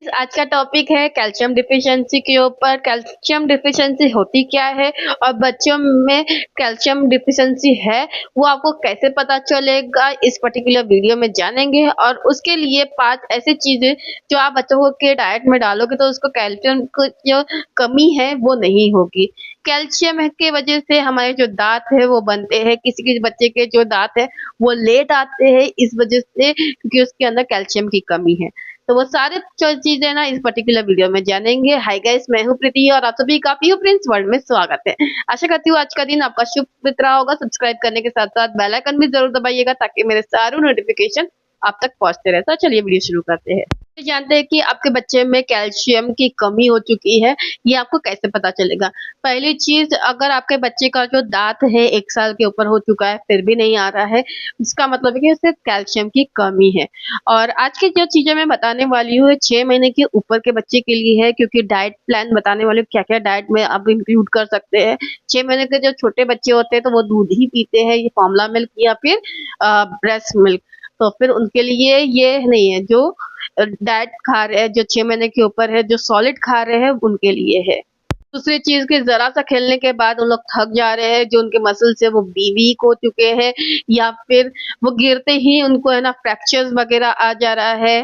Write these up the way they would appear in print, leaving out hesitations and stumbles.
आज का टॉपिक है कैल्शियम डिफिशिएंसी के ऊपर। कैल्शियम डिफिशिएंसी होती क्या है और बच्चों में कैल्शियम डिफिशिएंसी है वो आपको कैसे पता चलेगा, इस पर्टिकुलर वीडियो में जानेंगे। और उसके लिए 5 ऐसी चीजें जो आप बच्चों को के डाइट में डालोगे तो उसको कैल्शियम की जो कमी है वो नहीं होगी। कैल्शियम के वजह से हमारे जो दांत है वो बनते हैं। किसी किसी बच्चे के जो दांत है वो लेट आते हैं इस वजह से, क्योंकि उसके अंदर कैल्शियम की कमी है। तो वो सारे चीजें ना इस पर्टिकुलर वीडियो में जानेंगे। हाय गाइस, मैं हूँ प्रीति और आप सभी का पीयू प्रिंस वर्ल्ड में स्वागत है। आशा करती हूँ आज का दिन आपका शुभ बीत रहा होगा। सब्सक्राइब करने के साथ साथ बेल आइकन भी जरूर दबाइएगा ताकि मेरे सारे नोटिफिकेशन आप तक पहुंचते रहे। तो चलिए वीडियो शुरू करते हैं। तो जानते हैं कि आपके बच्चे में कैल्शियम की कमी हो चुकी है, ये आपको कैसे पता चलेगा। पहली चीज, अगर आपके बच्चे का जो दांत है 1 साल के ऊपर हो चुका है फिर भी नहीं आ रहा है, इसका मतलब है कि उसे कैल्शियम की कमी है। और आज की जो चीजें मैं बताने वाली हूँ 6 महीने के ऊपर के बच्चे के लिए है, क्योंकि डाइट प्लान बताने वाले क्या क्या डाइट में आप इंक्लूड कर सकते हैं। 6 महीने के जो छोटे बच्चे होते हैं तो वो दूध ही पीते हैं, ये फॉर्मूला मिल्क या फिर ब्रेस्ट मिल्क। तो फिर उनके लिए ये नहीं है। जो डाइट खा रहे हैं, जो 6 महीने के ऊपर है, जो सॉलिड खा रहे हैं उनके लिए है। दूसरी चीज कि जरा सा खेलने के बाद उन लोग थक जा रहे हैं, जो उनके मसल्स है वो वीक हो चुके हैं, या फिर वो गिरते ही उनको है ना फ्रैक्चर्स वगैरह आ जा रहा है।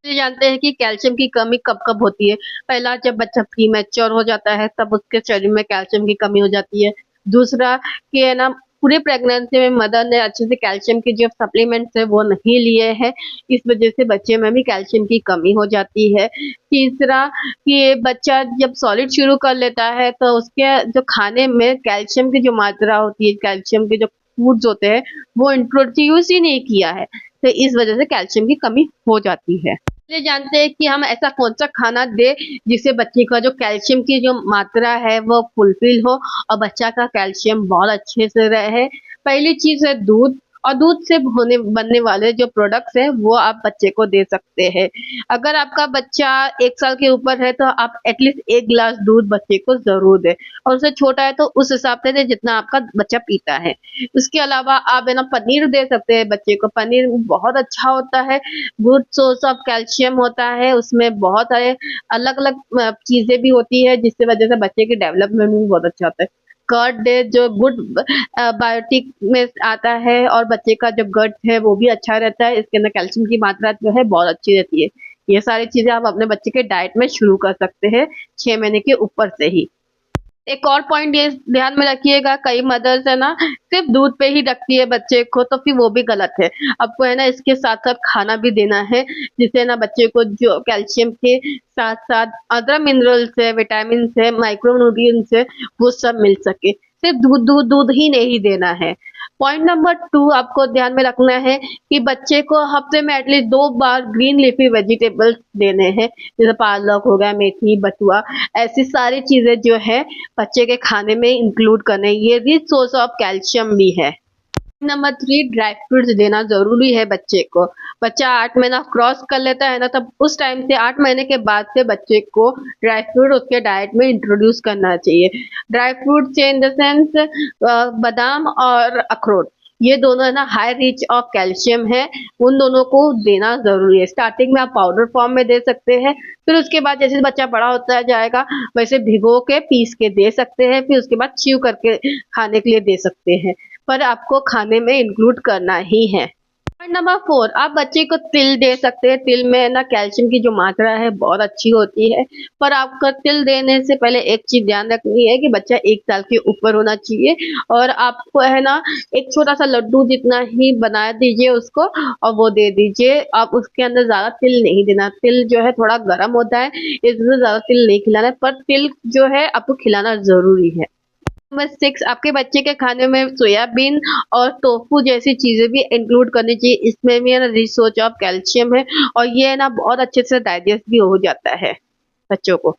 ये जानते हैं कि कैल्शियम की कमी कब कब होती है। पहला, जब बच्चा प्री मैच्योर हो जाता है तब उसके शरीर में कैल्शियम की कमी हो जाती है। दूसरा कि है ना पूरे प्रेगनेंसी में मदर ने अच्छे से कैल्शियम के जो सप्लीमेंट्स है वो नहीं लिए हैं, इस वजह से बच्चे में भी कैल्शियम की कमी हो जाती है। तीसरा कि बच्चा जब सॉलिड शुरू कर लेता है तो उसके जो खाने में कैल्शियम की जो मात्रा होती है, कैल्शियम के जो फूड्स होते हैं वो इंट्रोड्यूस ही नहीं किया है, तो इस वजह से कैल्शियम की कमी हो जाती है। ये जानते हैं कि हम ऐसा कौन सा खाना दे जिससे बच्चे का जो कैल्शियम की जो मात्रा है वो फुलफिल हो और बच्चा का कैल्शियम बहुत अच्छे से रहे। पहली चीज है दूध। और दूध से होने बनने वाले जो प्रोडक्ट्स हैं वो आप बच्चे को दे सकते हैं। अगर आपका बच्चा 1 साल के ऊपर है तो आप एटलीस्ट 1 गिलास दूध बच्चे को जरूर दें, और उससे छोटा है तो उस हिसाब से दें जितना आपका बच्चा पीता है। उसके अलावा आप है ना पनीर दे सकते हैं बच्चे को। पनीर बहुत अच्छा होता है, गुड सोर्स ऑफ कैल्शियम होता है, उसमें बहुत सारे अलग अलग चीजें भी होती है जिससे वजह से बच्चे की डेवलपमेंट भी बहुत अच्छा होता है। कर्ड डे जो गुड बायोटिक में आता है, और बच्चे का जो गट है वो भी अच्छा रहता है, इसके अंदर कैल्शियम की मात्रा जो है बहुत अच्छी रहती है। ये सारी चीजें आप अपने बच्चे के डाइट में शुरू कर सकते हैं 6 महीने के ऊपर से ही। एक और पॉइंट ये ध्यान में रखिएगा, कई मदर्स है ना सिर्फ दूध पे ही रखती है बच्चे को, तो फिर वो भी गलत है। आपको है ना इसके साथ साथ खाना भी देना है, जिससे ना बच्चे को जो कैल्शियम के साथ साथ अदर मिनरल्स है, विटामिन है, माइक्रो न्यूट्रिएंट्स है, वो सब मिल सके। सिर्फ दूध दूध दूध ही नहीं देना है। पॉइंट नंबर 2 आपको ध्यान में रखना है कि बच्चे को हफ्ते में एटलीस्ट 2 बार ग्रीन लीफी वेजिटेबल्स देने हैं, जैसे पालक हो गया, मेथी, बथुआ, ऐसी सारी चीजें जो है बच्चे के खाने में इंक्लूड करने। ये रिच सोर्स ऑफ कैल्शियम भी है। नंबर 3, ड्राई फ्रूट्स देना जरूरी है बच्चे को। बच्चा 8 महीना क्रॉस कर लेता है ना, तब उस टाइम से 8 महीने के बाद से बच्चे को ड्राई फ्रूट उसके डाइट में इंट्रोड्यूस करना चाहिए। Dry fruit in the sense बादाम और अखरोट, ये दोनों है ना हाई रिच ऑफ कैल्शियम है, उन दोनों को देना जरूरी है। स्टार्टिंग में आप पाउडर फॉर्म में दे सकते हैं, फिर उसके बाद जैसे बच्चा बड़ा होता जाएगा वैसे भिगो के पीस के दे सकते हैं, फिर उसके बाद च्यू करके खाने के लिए दे सकते हैं, पर आपको खाने में इंक्लूड करना ही है। पॉइंट नंबर 4, आप बच्चे को तिल दे सकते हैं। तिल में ना कैल्शियम की जो मात्रा है बहुत अच्छी होती है, पर आपका तिल देने से पहले एक चीज ध्यान रखनी है कि बच्चा 1 साल के ऊपर होना चाहिए, और आपको है ना एक छोटा सा लड्डू जितना ही बना दीजिए उसको और वो दे दीजिए। आप उसके अंदर ज्यादा तिल नहीं देना, तिल जो है थोड़ा गर्म होता है, इसमें ज्यादा तिल नहीं खिलाना है, पर तिल जो है आपको खिलाना जरूरी है। नंबर 6, आपके बच्चे के खाने में सोयाबीन और टोफू जैसी चीजें भी इंक्लूड करनी चाहिए। इसमें भी है ना रिच सोर्स ऑफ कैल्शियम है, और ये है ना बहुत अच्छे से डाइजेस्ट भी हो जाता है बच्चों को।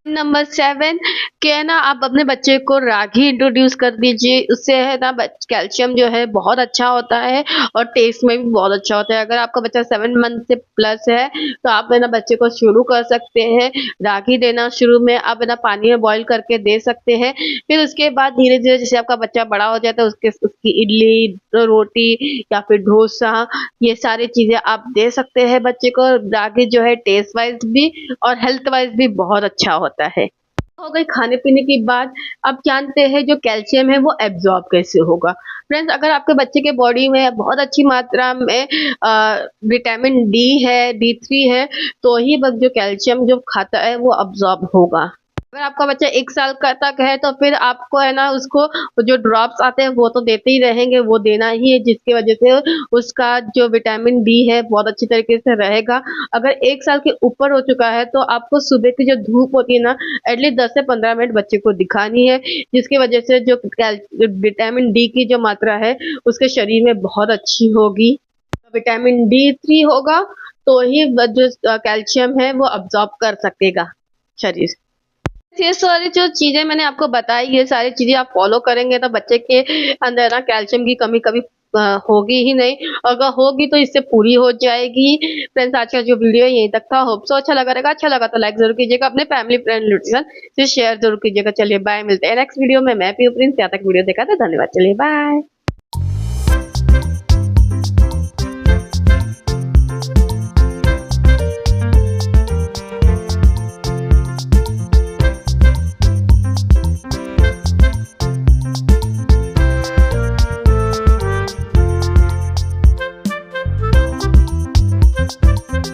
नंबर 7 कि है ना आप अपने बच्चे को रागी इंट्रोड्यूस कर दीजिए। उससे है ना कैल्शियम जो है बहुत अच्छा होता है और टेस्ट में भी बहुत अच्छा होता है। अगर आपका बच्चा 7 मंथ से प्लस है तो आप है ना बच्चे को शुरू कर सकते हैं रागी देना। शुरू में आप है ना पानी में बॉईल करके दे सकते हैं। फिर उसके बाद धीरे-धीरे जैसे आपका बच्चा बड़ा हो जाता है उसकी इडली, रोटी या फिर डोसा ये सारी चीज़ें आप दे सकते हैं बच्चे को। रागी जो है टेस्ट वाइज़ भी और हेल्थ वाइज़ भी बहुत अच्छा होता है। हो गई खाने-पीने की बात, अब जानते हैं जो कैल्शियम है वो एब्ज़ॉर्ब कैसे होगा। फ्रेंड्स अगर आपके बच्चे के बॉडी में बहुत अच्छी मात्रा में विटामिन डी है, डी3 है, तो ही बस जो कैल्शियम जो खाता है वो अब्ज़ॉर्ब होगा। अगर आपका बच्चा 1 साल का तक है तो फिर आपको है ना उसको जो ड्रॉप्स आते हैं वो तो देते ही रहेंगे, वो देना ही है जिसकी वज़ह से उसका जो विटामिन डी है बहुत अच्छी तरीके से रहेगा। अगर 1 साल के ऊपर हो चुका है तो आपको सुबह की जो धूप होती है ना एटलीस्ट 10 से 15 मिनट बच्चे को दिखानी है, जिसकी वज़ह से जो विटामिन डी की जो मात्रा है उसके शरीर में बहुत अच्छी होगी। विटामिन डी3 होगा तो ही जो कैल्शियम है वो अब्ज़ॉर्ब कर सकेगा शरीर। ये सारी जो चीज़ें मैंने आपको बताई, ये सारी चीज़ें आप फ़ॉलो करेंगे तो बच्चे के अंदर ना कैल्शियम की कमी कभी होगी ही नहीं। अगर होगी तो इससे पूरी हो जाएगी। फ्रेंड्स आज का जो वीडियो है यहीं तक था। होप सो अच्छा लगा रहेगा। अच्छा लगा तो लाइक ज़रूर कीजिएगा। अपने फैमिली फ्रेंड न्यूट्रिशन से शेयर ज़रूर कीजिएगा। चलिए बाय, मिलते हैं नेक्स्ट वीडियो में। मैं पीयू प्रिंस। यहाँ तक वीडियो देखा था धन्यवाद। चलिए बाय।